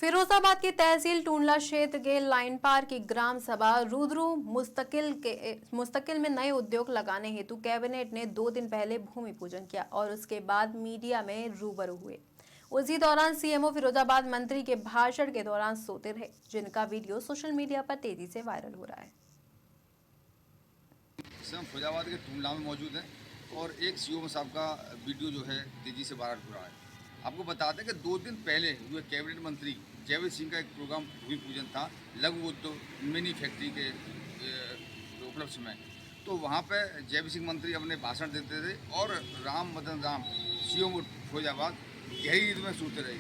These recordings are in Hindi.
फिरोजाबाद की तहसील टूंडला क्षेत्र के लाइन पार की ग्राम सभा रुद्रु मुस्तकिल में नए उद्योग लगाने हेतु कैबिनेट ने 2 दिन पहले भूमि पूजन किया और उसके बाद मीडिया में रूबरू हुए। उसी दौरान सीएमओ फिरोजाबाद मंत्री के भाषण के दौरान सोते रहे, जिनका वीडियो सोशल मीडिया पर तेजी से वायरल हो रहा है। हम फिरोजाबाद के टूंडला में मौजूद हैं और एक सीओ साहब का वीडियो जो है तेजी से वायरल हो रहा है। आपको बता दें कि 2 दिन पहले हुए कैबिनेट मंत्री जयवीर सिंह का एक प्रोग्राम भूमि पूजन था लघु उद्योग मिनी फैक्ट्री के उपलक्ष्य में। तो वहाँ पे जयवीर सिंह मंत्री अपने भाषण देते थे और राम मदन राम सीओ फिरोजाबाद गहरी नींद में सोते रहे।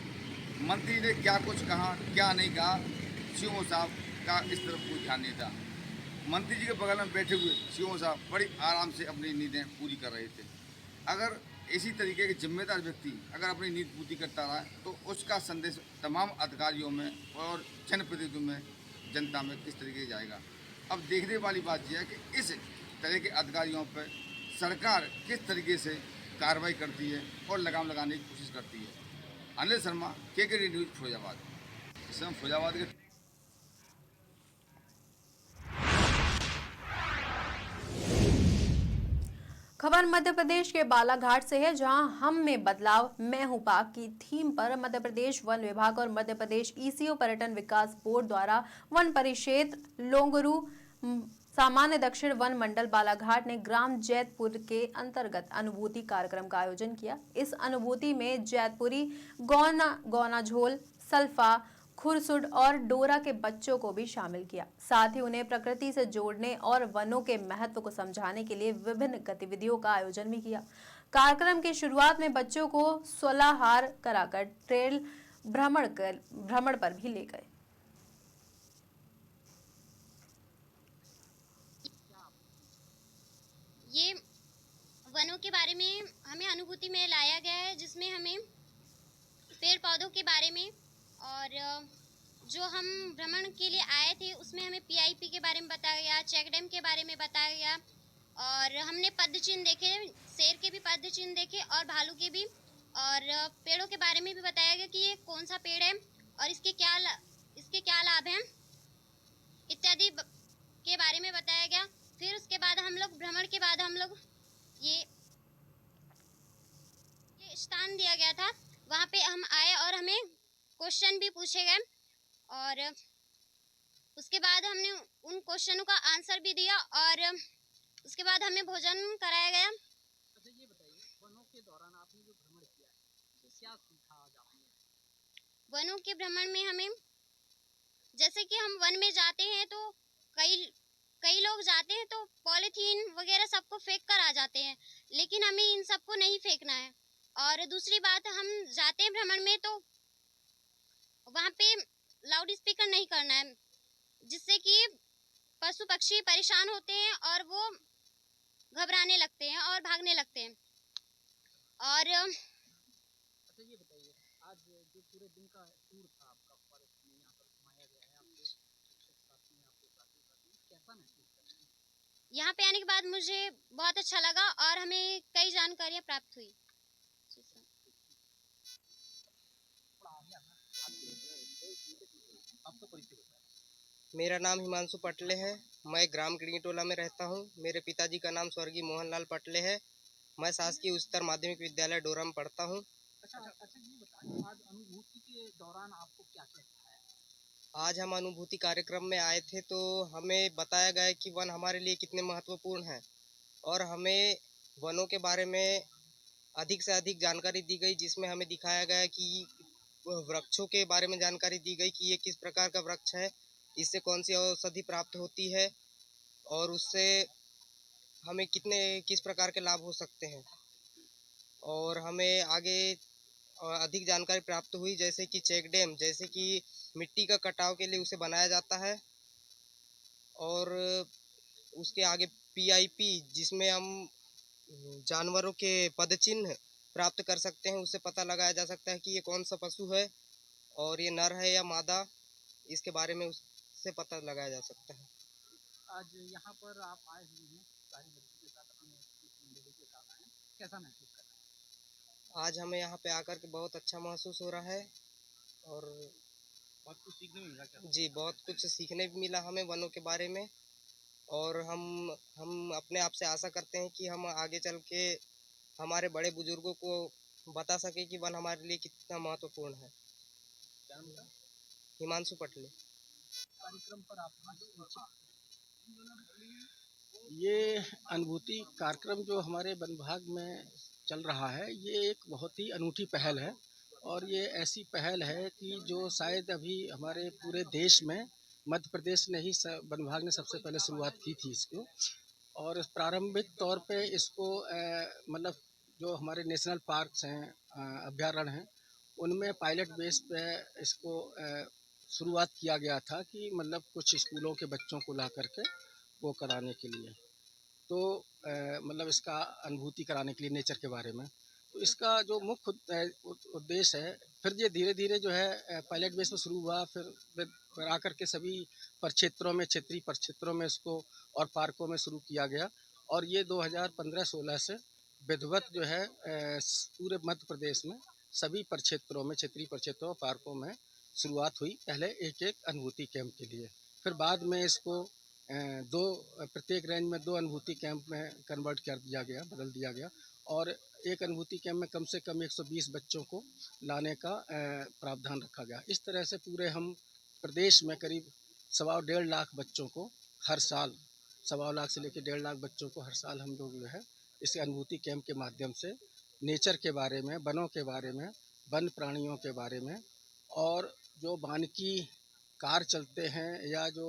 मंत्री ने क्या कुछ कहा क्या नहीं कहा, सीओ साहब का इस तरफ कोई ध्यान नहीं था। मंत्री जी के बगल में बैठे हुए सीओ साहब बड़ी आराम से अपनी नींदें पूरी कर रहे थे। अगर इसी तरीके के जिम्मेदार व्यक्ति अगर अपनी नींद पूरी करता रहा तो उसका संदेश तमाम अधिकारियों में और जनप्रतिनिधियों में, जनता में किस तरीके से जाएगा। अब देखने वाली बात यह है कि इस तरह के अधिकारियों पर सरकार किस तरीके से कार्रवाई करती है और लगाम लगाने की कोशिश करती है। अनिल शर्मा, के न्यूज़, फिरोजाबाद। इस समय फिरोजाबाद के खबर मध्य प्रदेश के बालाघाट से है, जहां हम में बदलाव मैं हूं पाक की थीम पर मध्य प्रदेश वन विभाग और मध्य प्रदेश ईसीओ पर्यटन विकास बोर्ड द्वारा वन परिक्षेत्र लोंगरू सामान्य दक्षिण वन मंडल बालाघाट ने ग्राम जैतपुर के अंतर्गत अनुभूति कार्यक्रम का आयोजन किया। इस अनुभूति में जैतपुरी गौना झोल, सल्फा, खुरसुड और डोरा के बच्चों को भी शामिल किया। साथ ही उन्हें प्रकृति से जोड़ने और वनों के महत्व को समझाने के लिए विभिन्न गतिविधियों का आयोजन भी किया। कार्यक्रम की शुरुआत में बच्चों को 16 हार कराकर ट्रेल भ्रमण पर भी ले गए। ये वनों के बारे में हमें अनुभूति में लाया गया है, जिसमें हमें पेड़ पौधों के बारे में और जो हम भ्रमण के लिए आए थे उसमें हमें पीआईपी के बारे में बताया गया, चेक डैम के बारे में बताया गया और हमने पद्म चिन्ह देखे, शेर के भी पद्म चिन्ह देखे और भालू के भी, और पेड़ों के बारे में भी बताया गया कि ये कौन सा पेड़ है और इसके क्या लाभ हैं इत्यादि के बारे में बताया गया। फिर उसके बाद हम लोग भ्रमण के बाद हम लोग ये स्थान दिया गया था, वहाँ पे हम आए और हमें क्वेश्चन भी पूछे गए और उसके बाद हमने उन क्वेश्चनों का आंसर भी दिया और उसके बाद हमें भोजन कराया गया। अच्छा, ये बताइए, वनों के दौरान आपने जो भ्रमण किया है तो क्या सीखा आज आपने? वनों के भ्रमण में हमें, जैसे कि हम वन में जाते हैं तो कई लोग जाते हैं तो पॉलीथीन वगैरह सबको फेंक कर आ जाते हैं, लेकिन हमें इन सबको नहीं फेंकना है। और दूसरी बात, हम जाते हैं भ्रमण में तो वहाँ पे लाउड स्पीकर नहीं करना है, जिससे कि पशु पक्षी परेशान होते हैं और वो घबराने लगते हैं और भागने लगते हैं। और अच्छा, ये बताइए, आज जो पूरे दिन का टूर था आपका फॉरेस्ट में, यहाँ पर घुमाया गया है, आपके शिक्षक साथी हैं, आपके साथी, कैसा महसूस कर रहे हैं? यहाँ पे आने के बाद मुझे बहुत अच्छा लगा और हमें कई जानकारियाँ प्राप्त हुई। आपका परिचय बताएं। मेरा नाम हिमांशु पटले है। मैं ग्राम किड़ीटोला में रहता हूँ। मेरे पिताजी का नाम स्वर्गीय मोहनलाल पटले है। मैं शासकीय उच्चतर माध्यमिक विद्यालय डोरा में पढ़ता हूँ। अच्छा, ये बताइए, आज अनुभूति के दौरान आपको क्या क्या सिखाया? आज हम अनुभूति कार्यक्रम में आए थे तो हमें बताया गया कि वन हमारे लिए कितने महत्वपूर्ण हैं और हमें वनों के बारे में अधिक से अधिक जानकारी दी गई, जिसमें हमें दिखाया गया कि वृक्षों के बारे में जानकारी दी गई कि ये किस प्रकार का वृक्ष है, इससे कौन सी औषधि प्राप्त होती है और उससे हमें किस प्रकार के लाभ हो सकते हैं। और हमें आगे अधिक जानकारी प्राप्त हुई, जैसे कि चेक डैम, जैसे कि मिट्टी का कटाव के लिए उसे बनाया जाता है और उसके आगे पीआईपी, जिसमें हम जानवरों के पदचिन्ह प्राप्त कर सकते हैं, उससे पता लगाया जा सकता है कि ये कौन सा पशु है और ये नर है या मादा, इसके बारे में उससे पता लगाया जा सकता है। आज यहाँ पर आप आए हुए हैं सारी लड़की के साथ, अपने मंडली के साथ आए हैं, कैसा महसूस कर रहे हैं? आज हमें यहाँ पे आकर के बहुत अच्छा महसूस हो रहा है और बहुत कुछ सीखने में मिला क्या? जी, बहुत कुछ सीखने भी मिला हमें वनों के बारे में। और हम अपने आप से आशा करते हैं कि हम आगे चल के हमारे बड़े बुजुर्गों को बता सकें कि वन हमारे लिए कितना महत्वपूर्ण है। क्या नाम था? हिमांशु पटले। कार्यक्रम पर आप आज पहुंचे। ये अनुभूति कार्यक्रम जो हमारे वन विभाग में चल रहा है, ये एक बहुत ही अनूठी पहल है और ये ऐसी पहल है कि जो शायद अभी हमारे पूरे देश में मध्य प्रदेश ने ही वन विभाग ने सबसे पहले शुरुआत की थी इसको। और प्रारंभिक तौर पे इसको मतलब जो हमारे नेशनल पार्क्स हैं, अभयारण्य हैं, उनमें पायलट बेस पे इसको शुरुआत किया गया था कि मतलब कुछ स्कूलों के बच्चों को ला करके वो कराने के लिए, तो मतलब इसका अनुभूति कराने के लिए नेचर के बारे में। तो इसका जो मुख्य उद्देश्य है, फिर ये धीरे धीरे जो है पायलट बेस में शुरू हुआ, फिर आकर के सभी प्रक्षेत्रों में, क्षेत्रीय प्रक्षेत्रों में इसको और पार्कों में शुरू किया गया। और ये 2015-16 से विधिवत जो है पूरे मध्य प्रदेश में सभी प्रक्षेत्रों में, क्षेत्रीय प्रक्षेत्रों पार्कों में शुरुआत हुई। पहले एक एक अनुभूति कैंप के लिए, फिर बाद में इसको प्रत्येक रेंज में 2 अनुभूति कैंप में कन्वर्ट कर दिया गया, बदल दिया गया। और एक अनुभूति कैंप में कम से कम 120 बच्चों को लाने का प्रावधान रखा गया। इस तरह से पूरे हम प्रदेश में करीब 1.25 लाख बच्चों को हर साल, 1.25 लाख से लेकर 1.5 लाख बच्चों को हर साल हम लोग जो है इस अनुभूति कैंप के माध्यम से नेचर के बारे में, वनों के बारे में, वन प्राणियों के बारे में, और जो वानिकी कार्य चलते हैं या जो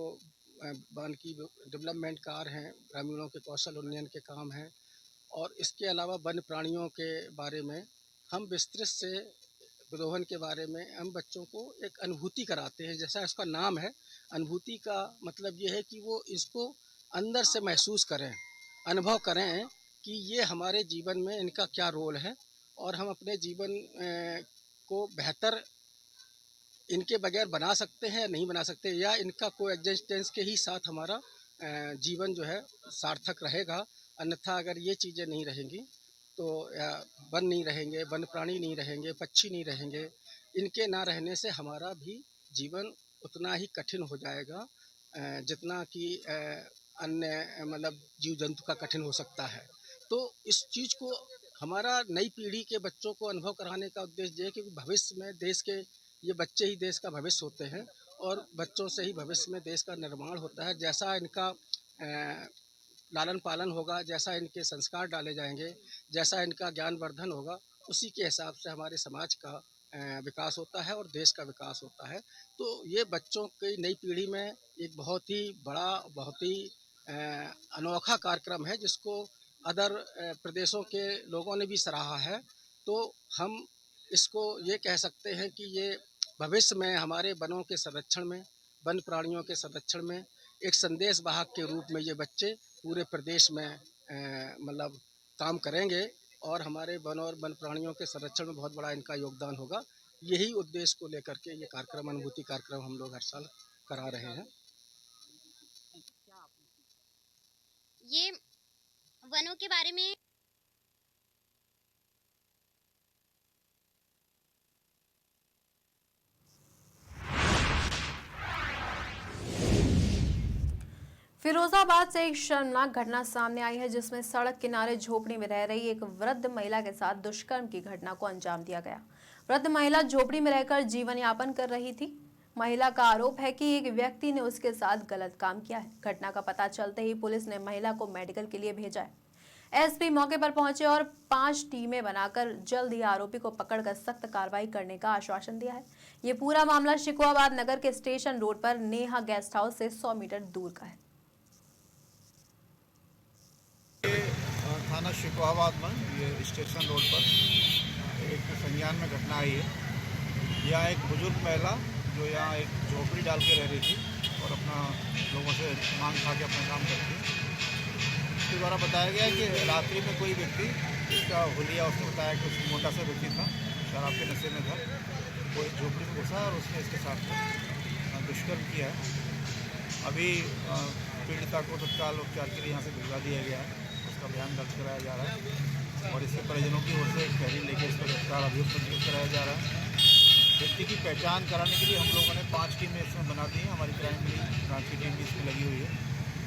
वानिकी डेवलपमेंट कार्य हैं, ग्रामीणों के कौशल उन्नयन के काम हैं, और इसके अलावा वन प्राणियों के बारे में हम विस्तृत से विरोहन के बारे में हम बच्चों को एक अनुभूति कराते हैं। जैसा इसका नाम है, अनुभूति का मतलब ये है कि वो इसको अंदर से महसूस करें, अनुभव करें कि ये हमारे जीवन में इनका क्या रोल है और हम अपने जीवन को बेहतर इनके बगैर बना सकते हैं या नहीं बना सकते, या इनका कोएग्जिस्टेंस के ही साथ हमारा जीवन जो है सार्थक रहेगा। अन्यथा अगर ये चीज़ें नहीं रहेंगी तो वन नहीं रहेंगे, वन प्राणी नहीं रहेंगे, पक्षी नहीं रहेंगे, इनके ना रहने से हमारा भी जीवन उतना ही कठिन हो जाएगा जितना कि अन्य मतलब जीव जंतु का कठिन हो सकता है। तो इस चीज़ को हमारा नई पीढ़ी के बच्चों को अनुभव कराने का उद्देश्य ये है कि भविष्य में देश के ये बच्चे ही देश का भविष्य होते हैं और बच्चों से ही भविष्य में देश का निर्माण होता है। जैसा इनका लालन पालन होगा, जैसा इनके संस्कार डाले जाएंगे, जैसा इनका ज्ञानवर्धन होगा, उसी के हिसाब से हमारे समाज का विकास होता है और देश का विकास होता है। तो ये बच्चों की नई पीढ़ी में एक बहुत ही बड़ा, बहुत ही अनोखा कार्यक्रम है जिसको अदर प्रदेशों के लोगों ने भी सराहा है। तो हम इसको ये कह सकते हैं कि ये भविष्य में हमारे वनों के संरक्षण में, वन प्राणियों के संरक्षण में एक संदेश वाहक के रूप में ये बच्चे पूरे प्रदेश में मतलब काम करेंगे और हमारे वन और वन प्राणियों के संरक्षण में बहुत बड़ा इनका योगदान होगा। यही उद्देश्य को लेकर के ये कार्यक्रम, अनुभूति कार्यक्रम हम लोग हर साल करा रहे हैं। ये वनों के बारे में फिरोजाबाद से एक शर्मनाक घटना सामने आई है जिसमें सड़क किनारे झोपड़ी में रह रही एक वृद्ध महिला के साथ दुष्कर्म की घटना को अंजाम दिया गया। वृद्ध महिला झोपड़ी में रहकर जीवन यापन कर रही थी। महिला का आरोप है कि एक व्यक्ति ने उसके साथ गलत काम किया है। घटना का पता चलते ही पुलिस ने महिला को मेडिकल के लिए भेजा है। एसपी मौके पर पहुंचे और 5 टीमें बनाकर जल्द ही आरोपी को पकड़कर सख्त कार्रवाई करने का आश्वासन दिया है। ये पूरा मामला शिकोहाबाद नगर के स्टेशन रोड पर नेहा गेस्ट हाउस से 100 मीटर दूर का है। थाना शिकोहाबाद में ये स्टेशन रोड पर एक संज्ञान में घटना आई है। यहाँ एक बुजुर्ग महिला जो यहाँ एक झोपड़ी डाल के रह रही थी और अपना लोगों से मांग खा के अपना काम करती है। उसके द्वारा बताया गया कि रात्रि में कोई व्यक्ति, इसका हुलिया उसने बताया कि उसको मोटा सा व्यक्ति था, शराब के नशे में था, वो एक झोपड़ी में घुसा और उसने इसके साथ दुष्कर्म किया है। अभी पीड़िता को तत्काल उपचार के लिए यहाँ से भिजवा दिया गया है। उसका बयान दर्ज कराया जा रहा है और इसके परिजनों की ओर से एक तहरीर लेकर इस पर तत्काल अभियोग पंजीकृत कराया जा रहा है। व्यक्ति की पहचान कराने के लिए हम लोगों ने 5 टीमें इसमें बना दी हैं। हमारी क्राइम ब्रांच की टीम भी इसमें लगी हुई है।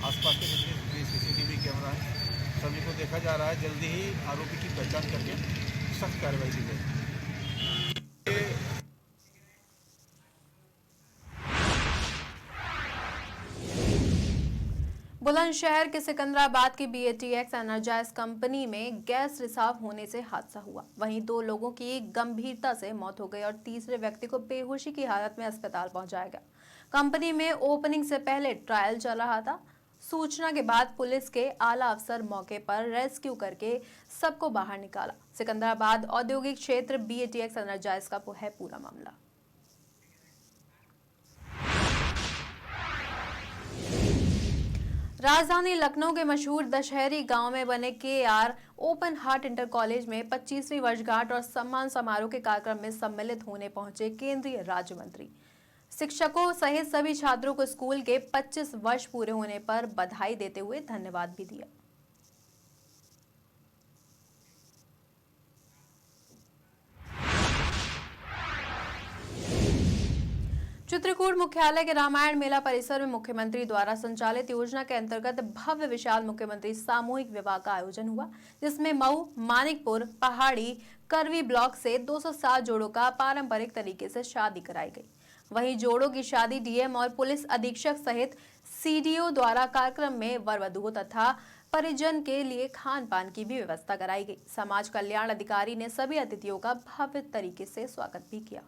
आसपास के जितने CCTV कैमरा हैं सभी को देखा जा रहा है। जल्दी ही आरोपी की पहचान करके सख्त कार्रवाई की जाएगी। बुलंदशहर के सिकंदराबाद की BATX एनर्जाइज कंपनी में गैस रिसाव होने से हादसा हुआ। वहीं 2 लोगों की गंभीरता से मौत हो गई और तीसरे व्यक्ति को बेहोशी की हालत में अस्पताल पहुंचाया गया। कंपनी में ओपनिंग से पहले ट्रायल चल रहा था। सूचना के बाद पुलिस के आला अफसर मौके पर रेस्क्यू करके सबको बाहर निकाला। सिकंदराबाद औद्योगिक क्षेत्र BATX एनर्जाइज का है पूरा मामला। राजधानी लखनऊ के मशहूर दशहरी गांव में बने KR open heart inter college में 25वीं वर्षगांठ और सम्मान समारोह के कार्यक्रम में सम्मिलित होने पहुंचे केंद्रीय राज्य मंत्री। शिक्षकों सहित सभी छात्रों को स्कूल के 25 वर्ष पूरे होने पर बधाई देते हुए धन्यवाद भी दिया। चित्रकूट मुख्यालय के रामायण मेला परिसर में मुख्यमंत्री द्वारा संचालित योजना के अंतर्गत भव्य विशाल मुख्यमंत्री सामूहिक विवाह का आयोजन हुआ, जिसमें मऊ, मानिकपुर, पहाड़ी, करवी ब्लॉक से 207 जोड़ों का पारंपरिक तरीके से शादी कराई गई। वहीं जोड़ों की शादी DM और पुलिस अधीक्षक सहित CDO द्वारा कार्यक्रम में वर-वधू तथा परिजन के लिए खान पान की भी व्यवस्था कराई गई। समाज कल्याण अधिकारी ने सभी अतिथियों का भव्य तरीके से स्वागत भी किया।